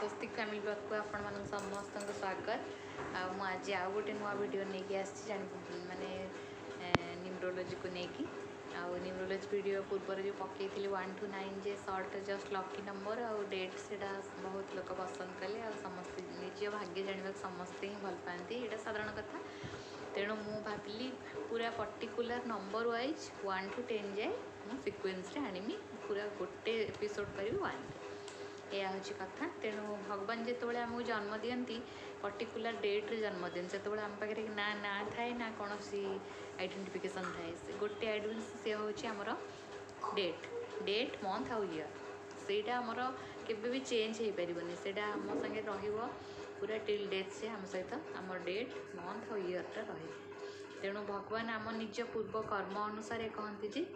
स्वस्तिक family blog को आपण मानक समस्त स्वागत आज आउ गोटे नुआ वीडियो नहीं कि माने न्यूमरोलॉजी को लेकिन न्यूमरोलॉजी वीडियो पूर्व जो पकई 1 to 9 जे सर्ट जस्ट लकी नंबर आउ डेट से बहुत लोग पसंद कले समस्ते निज भाग्य जानवा समस्ते ही भल पाती यहाँ साधारण कथा तेणु मु भाविली पूरा पर्टिकुलर नंबर वाइज 1 to 10 जाए मुझे सिक्वेन्स आनमी पूरा गोटे एपिसोड करी 1 यह हूँ कथा तेणु भगवान जिते आमको जन्म दिखती पर्टिकुलर डेट्रे जन्म दिखते से आम पाखे ना ना थाए ना कौन आइडेंटिफिकेशन थाए से गोटे आइडेंटिटी सी हूँ आमर डेट मंथ आउ ईयर सेटा आमर केवे भी चेंज हो पारनी से आम संगे पूरा टिल डेथ से आम सहित आम डेट मंथ और ईयरटा रहे तेणु भगवान आम निज पूर्व कर्म अनुसार कहते जे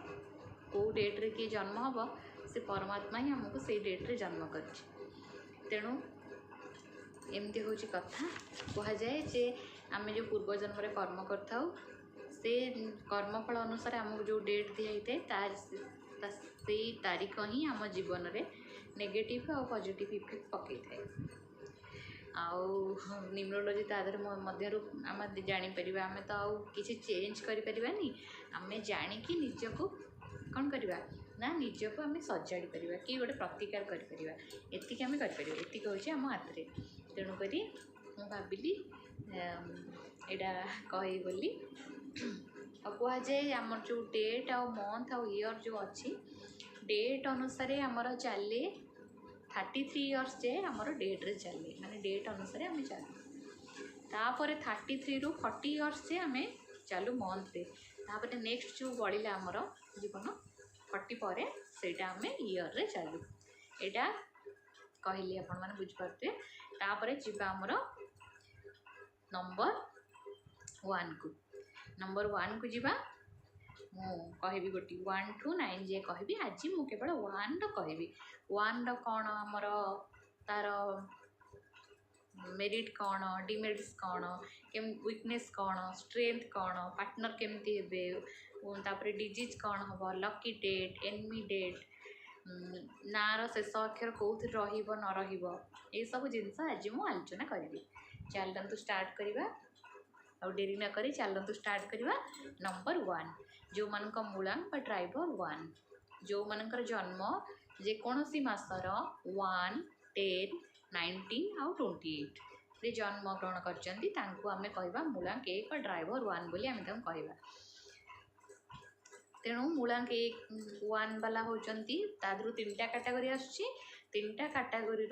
कौ डेट्रे किए जन्म हम से परमात्मा ही आमको से डेट्रे जन्म कर तेणु एमती हूँ कथा कहुए जे आम जो पूर्व जन्म कर्म करता से कर्मफल अनुसार आमको जो डेट दिखाई था से तारीख ही आम जीवन में नेगेटिव और पॉजिटिव इफेक्ट पकई थाए न्यूमरोलॉजी तादर मध्य आम जापर आम तो आउ कि चेंज करें आम जाणिकी निजको कौन करवा ना निजको आम सजाड़ी पार कि गोटे प्रतिकार करें आम करें हूँ आम हाथ में तेणुक मुझे भाविली यहाँ कही बोली कहुए आम जो डेट आ मंथ आ ईयर जो अच्छी डेट अनुसार आमर चले 33 इयर्स जाए आमर डेट्रे चले माने डेट अनुसार आम चलू तापर 33 रू 40 इयर्स जाए आम चलू मंथ तापर नेक्स्ट जो बढ़ला आमर जीवन 40 पर सेटा आम ईयर रे चलू यहाँ कहली आपण मैंने बुझीपारे तापर जीवा आमर नंबर 1 को जीवा मु कहबी गोटी 1 to 9 जे कहबी आज मु केवल 1 कहबी 1 कौन आमर तार मेरिट कौन डिमेरिट्स कौन केम वीकनेस कौन स्ट्रेंथ कौन पार्टनर केमती हे तापर डिजीज कौन हम लकी डेट एनमी डेट नार शेष अक्षर कौन रही ये सब जिनस आज मुझे आलोचना करी चलतु स्टार्ट करवा आ डेरी न करी चलतु स्टार्ट करवा नंबर 1 जो मान मूलांक ड्राइवर 1 जो मानकर जन्म जेकोसी मासर 1 10 19 आउ 28 रे जन्म ग्रहण करमें कहवा मूलांक 1 ड्राइवर 1 बोली आम कहवा तेणु मूलांक 1 वाला होती तादू 3टा कैटेगरी आसुची 3टा कैटेगरी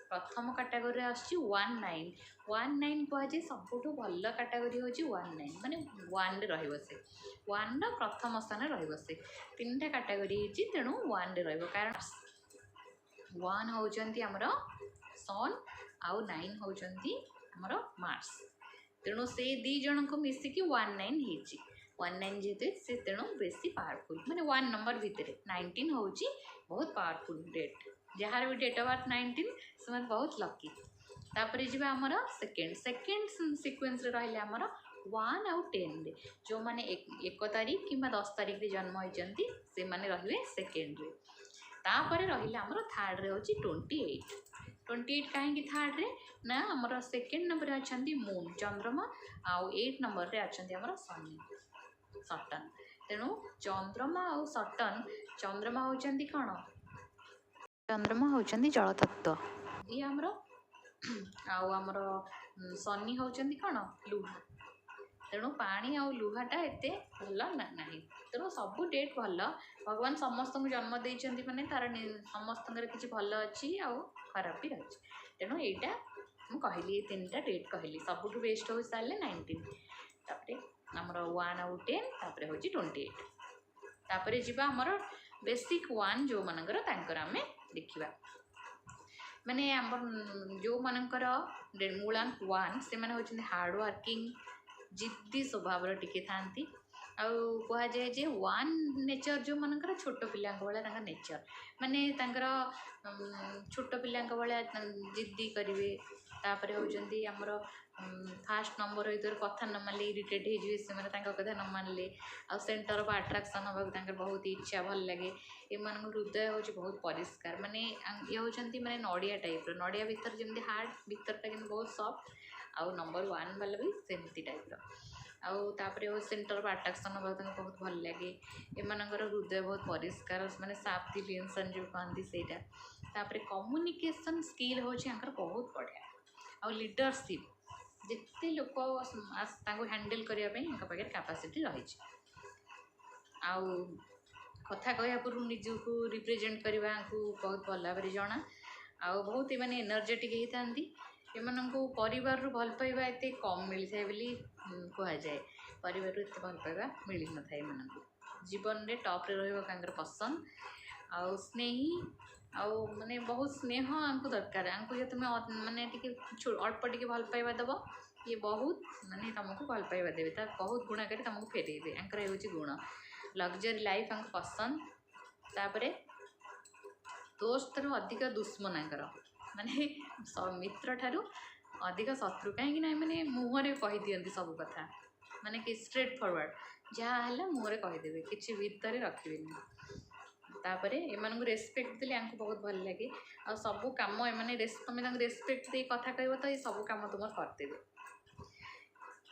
प्रथम कैटेगरी आसुची 19 कहुए सबुठ भल कैटेगरी हूँ 19 माने 1 रे रहिबो से 1 रो प्रथम स्थान रहिबो से 3टा कैटेगरी होची तेणु 1 रे रहिबो कारण 1 होचंती हमरो सन आउ 9 होचंती हमरो मार्स तेणु से दी जन को मिसिकी 19 हेची 19 जेते से तेणु बेसी पावरफुल माने 1 नंबर भितर 19 होची बहुत पावरफुल डेट जहार भी डेट ऑफ बर्थ 19 से बहुत लकी तापर जीवा आमर सेकेंड सीक्वेंस रे रहले आमर 1 आउ 10 रे जो माने 1 तारीख कि 10 तारीख रे जन्म होइचंती से माने रहिबे सेकेंड रे तापर रहिले आमर थर्ड रे होची 28 कहीं थर्ड रे ना आमर सेकेंड नंबर रे अछंती मून चंद्रमा आउ 8 नंबर रे अछंती आमर शनि सटन तेणु चंद्रमा आउ सटन चंद्रमा होचंती कौन चंद्रमा होचंती जल तत्व ये आमर आमर शनि होचंती कौन लुहा तेणु पानी आउ लुहाटा एते भल ना तेणु सबू डेट भल भगवान समस्त जन्म देइचंती माने तार समस्त किसी भल अच्छी आउ खराब भी रही तेणु यहाँ मुझे कहली 3टा डेट कहली सबुठ बेस्ट हो सारे 19 तापर आमर 1 आउ 10 तापर हूँ 28 तापर जीवा आमर बेसिक 1 जो मानकर तांकर आमे देखिबा माने आम जो मानकर मूलांक 1 से माने होचंती हार्ड वर्किंग जिद्दी स्वभाव टिके थांती कहुए जे 1 नेचर जो मानकर छोट पिला भाया नेचर माने छोट पिला भाया जिद्दी करेंगे तापर होउचंदी हमर फास्ट नंबर होइतर कथा न मानले इरिटेट हे जिवे से माने तांका कथा न मानले आ सेंटर ऑफ अट्रैक्शन होबा तांकर बहुत इच्छा भल लगे एमान हृदय होची बहुत परिष्कार माने ये होचंती माने नडिया टाइप रो नडिया भीतर जेमती हार्ट भीतरटा किन बहुत सॉफ्ट आउ नंबर 1 वाला भी सेमती टाइप रो आउ तापरे वो सेंटर ऑफ अट्रैक्शन होबा तांका बहुत भल लगे एमानकर हृदय बहुत परिष्कार माने साफ टेंशन जो कहंती सेटा तापरे कम्युनिकेशन स्किल होची अंकर बहुत बढ़िया आउ लीडरशिप जिते लोक हैंडल करने कैपेसिटी रही आउ कथा कहया पूर्व निजक रिप्रेजेंट करने को बहुत भल भाव जना आउ बहुत माने एनर्जेटिक होता एमनक परिवार रु भल पाइबा एते कम मिलता है बोली कहुए परिवार रु एते भल पाइबा मिल न था जीवन में टॉप रे रही पसंद आउ स्नेही आउ माने बहुत स्नेह आमको दरकार आमको जो तुम्हें माने अल्प टिके भल पाइबा दब ये बहुत माने तुमको भल पाइबा देवे ता बहुत गुणा कर तुमको फेरेबे आंकर होची गुण लग्जरी लाइफ आमको पसंद तापरे दोस्त रो अधिक दुश्मन आंकर माने मित्र ठारू अधिक शत्रु कहीं ना माने मुहरे कहि दियंती सब कथा माने कि स्ट्रेट फॉरवर्ड जहाँ है मुहरे कहीदेवे किसी भितर रखिबेनी तापरे एमान रेस्पेक्ट देले आंको बहुत भल लगे आ सबू काम एमाने तुम रेस्पेक्ट दे कथा कहब तो ये सब काम तुम करदेवे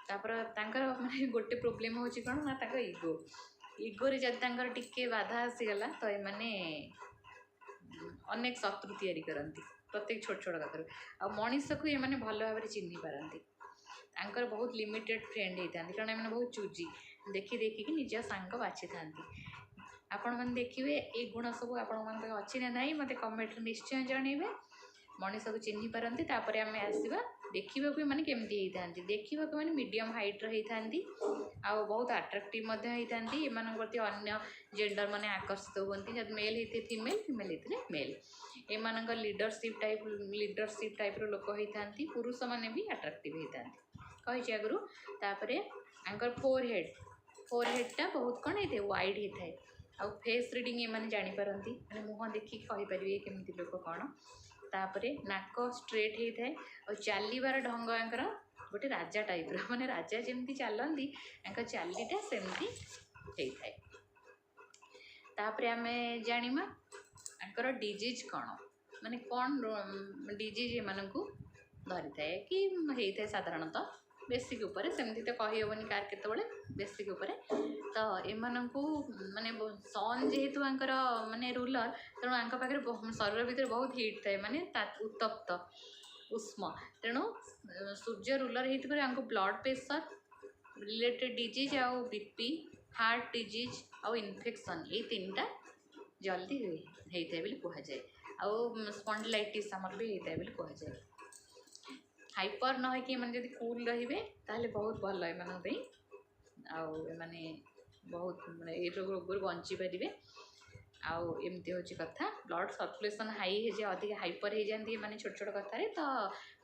तापर तांकर माने गोटे प्रोब्लेम होची कौन ना तांकर इगो इगोरे जब तांकर टिके बाधा आसीगला तो एमाने अनेक शत्रु तैयारी करती प्रत्येक छोट छोट कथार आ मनीष को ये भल भाव चिन्ह पारती तांकर बहुत लिमिटेड फ्रेंड होता कारण एमाने बहुत चूजी देखी देखिकी निज सांग बाछि था आपण मैंने देखिए ये गुण सब आपण अच्छी ना ना मत कमेंट निश्चय जनइबे मनीष को चिन्ह पारती तापर आम आसवा देखा मैंने केमती होता देखा मैंने मीडियम हाइट रही आ बहुत अट्राक्टिव एम प्रति अन्य जेंडर माने आकर्षित होती जब मेल होते फीमेल फीमेल होते मेल एम लीडरशिप टाइप लोक होता पुरुष मैंने भी अट्राक्टिव होता कही आगु तापर आंकर फोर हेडटा बहुत कौन होता है वाइड होता है आ फेस रिडिंग ये मैंने जानीपारती मैंने मुँह देखिक कहींपारे केमी लोक कौन तापर नाक स्ट्रेट होता है और चलबार ढंग आंकर गोटे राजा टाइप माने राजा जमी चलती चलीटा सेमती होता है तापर आम जाना आंकर डिजीज कौन माने कौन डिजीज एमान को धरी थाए कि होता है साधारणतः बेसिक उपर सेमती तो कहीहबनी कार केतबेले बेसिक उपर तो एमान को माने सन जेहेतु आंकर माने रूलर तेणु आंक पाखे शरीर भितर बहुत हिट थाए माने उत्तप्त उष्म तेणु सूर्य रूलर होती आंको ब्लड प्रेशर रिलेटेड डिजीज आउ बीपी हार्ट डिजीज आउ इन्फेक्शन ये तीनटा जल्दी होता है बोली कहुए आउ स्पॉन्डिलाइटिस आमर भी होता है बोली कहुए हाइपर न कि मैंने जब कूल रे ताले बहुत भल एम आने बहुत माने ये रोग बंची पारे आउ एमती हूँ कथा ब्लड सर्कुलेशन हाई है जाए अधिक हाइपर हो जाती माने छोट छोट कथार तो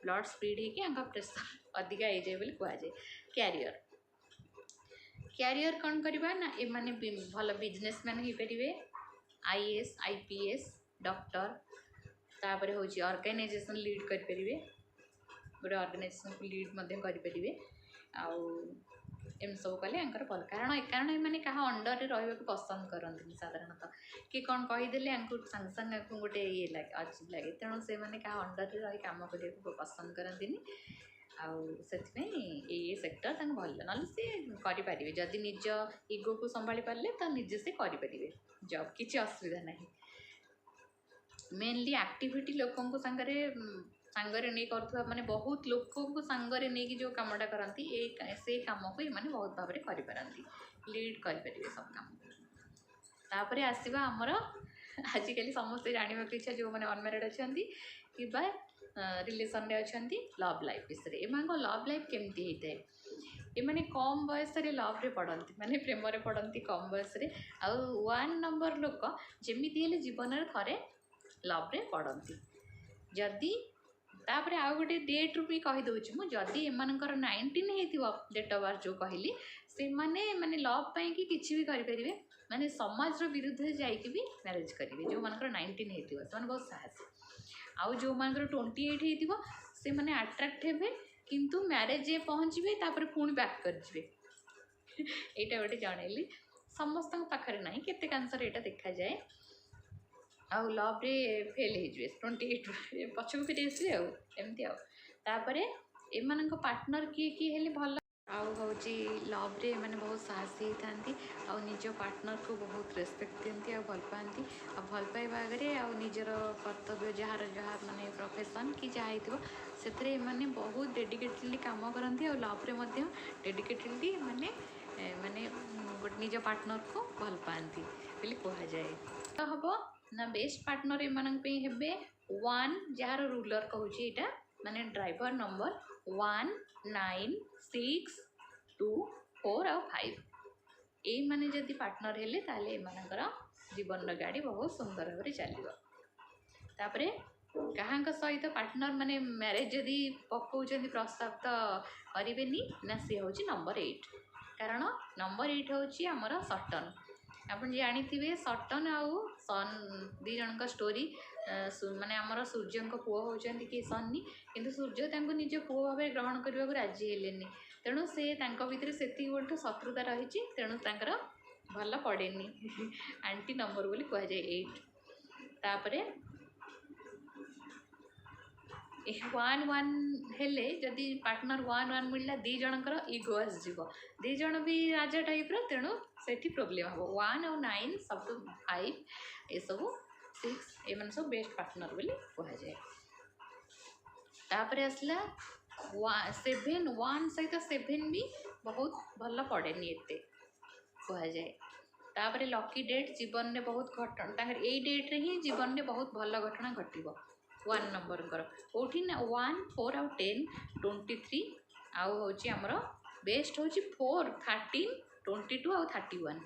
ब्लड स्पीड हो प्रेशर अधिका हो जाए बोली कहुए क्यारियर क्यारियर कौन करवा ना ये माने भल बिजनेसमैन हो पारे आईएएस आईपीएस डॉक्टर तापर हूँ ऑर्गेनाइजेशन लीड करें गोटे ऑर्गेनाइजेशन को लीड करें एम सब कले भल कारण मैंने क्या अंडर रहा पसंद करते साधारणतः कि कौन कहीदेले सांगे सांगे गोटे ये लगे अजीब लगे तेणु से मैंने क्या अंडर रही कम करने पसंद करती से ये सेक्टर भल ना सी करें जदि निज इगो को संभाली पारे तो निजे से करें जब किसी असुविधा ना मेनली एक्टिविटी लोकों सांगे सांगरे नहीं करुवा माने बहुत लोकों को सांगरे नहीं कि जो कामटा करती से कम को ये बहुत भाव में करें लीड करें सब कम तापर आसवा आमर आजिकल समस्ते जानवा इच्छा जो मैंने अनमेरिड अच्छा कि रिलेसन रे अच्छा लव लाइफ विषय एम लव लाइफ केमती होता है ये मैंने कम बयस लव रे पढ़ती माने प्रेम रे पढ़ती कम बयस आउ 1 नंबर लोक जमीती हेले जीवन में थे लव रे पढ़ती जदि तापर आउ गोटे डेट रू भी कहीदे मुझे एमनकर 19 होती डेट ऑफ बर्थ जो कहली से माने लव पाई कि किसी भी करें माने समाज विरुद्ध जाइए भी मैरिज करेंगे जो मानकर 19 होती बहुत साहसी आउ जो मानकर 28 होती से माने अट्राक्ट हेबे किंतु मैरेज जे पहुँचे तापर पुणी बैक कर यहाँ गोटे जनइली समस्त पाखे ना केते कैंसर यहाँ देखा जाए आउ लव रे फेल हो 28 पछक फिर आसवे आमती आउे एम पार्टनर किए किए हेले भल आउ हूँ लव रे मैंने बहुत साहसी होती आ निज पार्टनर को बहुत रेस्पेक्ट दिखती आ भल पाती आ भल पाइबा आगे आ निजर कर्तव्य जार जहाँ माने प्रोफेशन कि जहाँ हो से माने बहुत डेडिकेटेडली काम करती आ लव रे डेडिकेटेडली माने माने गोटे निज पार्टनर को भल पाती बोली कहुए तो हम ना बेस्ट पार्टनर एमानक हेबे 1 जार रूलर कहूँ यहाँ माने ड्राइवर नंबर 1 9 6 2 4 और 5 यही माने जदि पार्टनर हेले ताले एमानकर जीवन गाड़ी बहुत सुंदर भाव चलो तापरे कहाँ सहित पार्टनर माने मैरिज जदि पकाउछन्ति प्रस्ताव तो करेनि ना सी हूँ नंबर 8 कारण नंबर 8 हूँ आमर सटन आप जानी सटन आउ सन दी जन स्टोरी माने आमर सूर्य पुओ होती कि सन्नी किंतु सूर्य निज पुओ भाव ग्रहण करने को राजी हेलेनि तेणु से भितर से गोटे शत्रुता रही तेणु भल पड़े आंटी नंबर बोली कहुए 8 तापरे 1 1 हेले जदि पार्टनर 1 1 मिलला दी जनकर इगो आसଯିव दी जन भी राजा टाइप तेणु से प्रोब्लेम हम 1 और 9 सब 5 ये सब 6 एम सब बेस्ट पार्टनर बोली कहुए तापर आसला 7 1 सहित 7 भी बहुत भल पड़े कहुए तापर लकी डेट जीवन में बहुत घटना यही डेट्रे ही जीवन में बहुत भल घटना घटो 1 नंबर कौटी ना 1 4 आउ 10 23 आउ हूँ आमर बेस्ट हूँ 4 13 22 आउ 31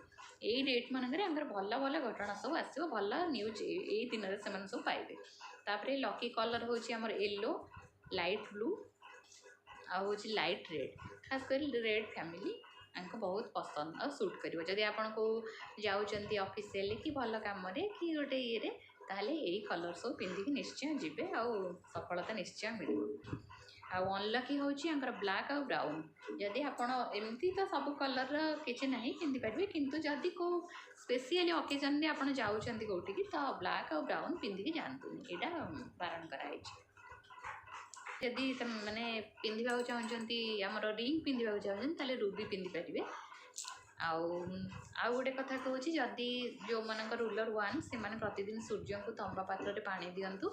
यही डेट मानक भल भल घटना सब आसो भल न्यूज यही दिन में से सब पाइबे तापर लकी कलर हूँ आमर येलो लाइट ब्लू आउ हूँ लाइट रेड खास कर रेड फैमिली आंको बहुत पसंद और सूट कर जदि आपन को जाऊँच ऑफिशियल कि भल कम कि गोटे ये ताहले यही कलर सब पिंधिकी निश्चय जीवे आउ सफलता निश्चय मिल आउ अनलकी हूँ ब्लैक आउ ब्राउन जदि आपड़ एमती तो सब कलर किसी ना पिंधि पारे किंतु जदि को स्पेशली ओकेजन में आप जाऊँच कौटी तो ब्लैक आउ ब्राउन पिंधिकी जातुनि यहाँ बारण कराई जदि मैंने पिंधा चाहते आमर रिंग पिंधा चाहते रूबी पिंधि पारे आउ गोटे कथा कहूँ जदि जो मान रूलर 1 से माने प्रतिदिन सूर्य को तंबा पात्र पानी दिंतु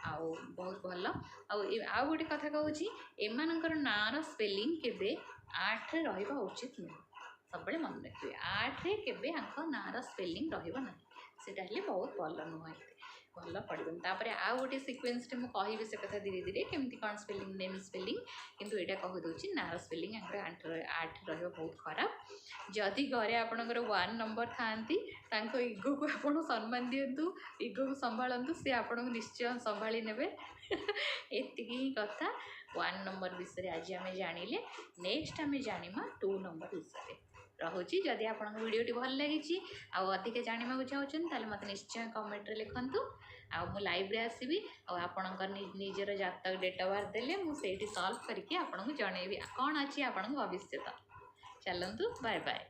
आउ बहुत भल आउ गोटे कथा कहूँ एमानकर नार स्पेलिंग केबे 8 रे रहिबा उचित नुह सब मन रखिए 8 रे केबे नार स्पेलिंग रहिबा ना सेटा हेले बहुत भल नुह भल पड़े तापर आउ गोटे सिक्वेन्स मुझे से कथा धीरे धीरे केमती कौन स्पेलिंग नेम स्पेलिंग किंतु यहाँ कहीदे नार स्पेलिंग 8 रहा बहुत खराब जदि घरे आपणकर 1 नंबर था इगो को आप सम्मान दिंतु इगो को संभालतु सी आपन को निश्चय संभाली ने एतिकी ही कथा 1 नंबर विषय आज आम जानिले नेक्स्ट आम जाना 2 नंबर विषय रहुची जदि आपन वीडियोटी भल लगी अधिक जानवा चाहते मत निश्चय कमेंट रे लिखंतु मु लाइव रे आसीबी आपणकर निजर जातक डेट ऑफ बर्थ देले मुझे सॉल्व करके आपन को जनइबी कौन अच्छी आपन भविष्य चलतु बाय बाय।